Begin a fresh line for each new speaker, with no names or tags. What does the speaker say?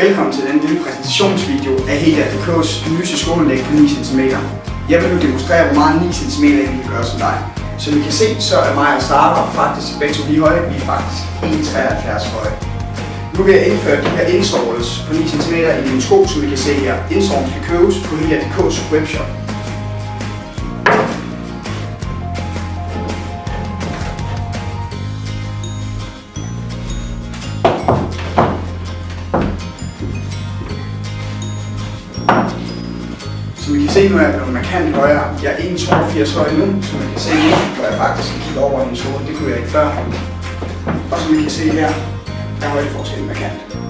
Velkommen til denne lille præsentationsvideo af Helier.dk's nye skoleanlæg på 9 cm. Jeg vil nu demonstrere, hvor meget 9 cm vi kan gøre som dig. Som I kan se, så er mig og Sara faktisk begge to lige høje. Vi er faktisk 1,73 høje. Nu vil jeg indføre de her insoles på 9 cm i mine sko, som I kan se her. Insoles kan købes på Helier.dk's webshop. Som I kan se, nu er jeg blevet markant højere. Jeg er 1,82 høj nu, som I kan se nu, hvor jeg faktisk kan kigge over hendes hoved. Det kunne jeg ikke før. Og som I kan se her, er højdeforskellen markant.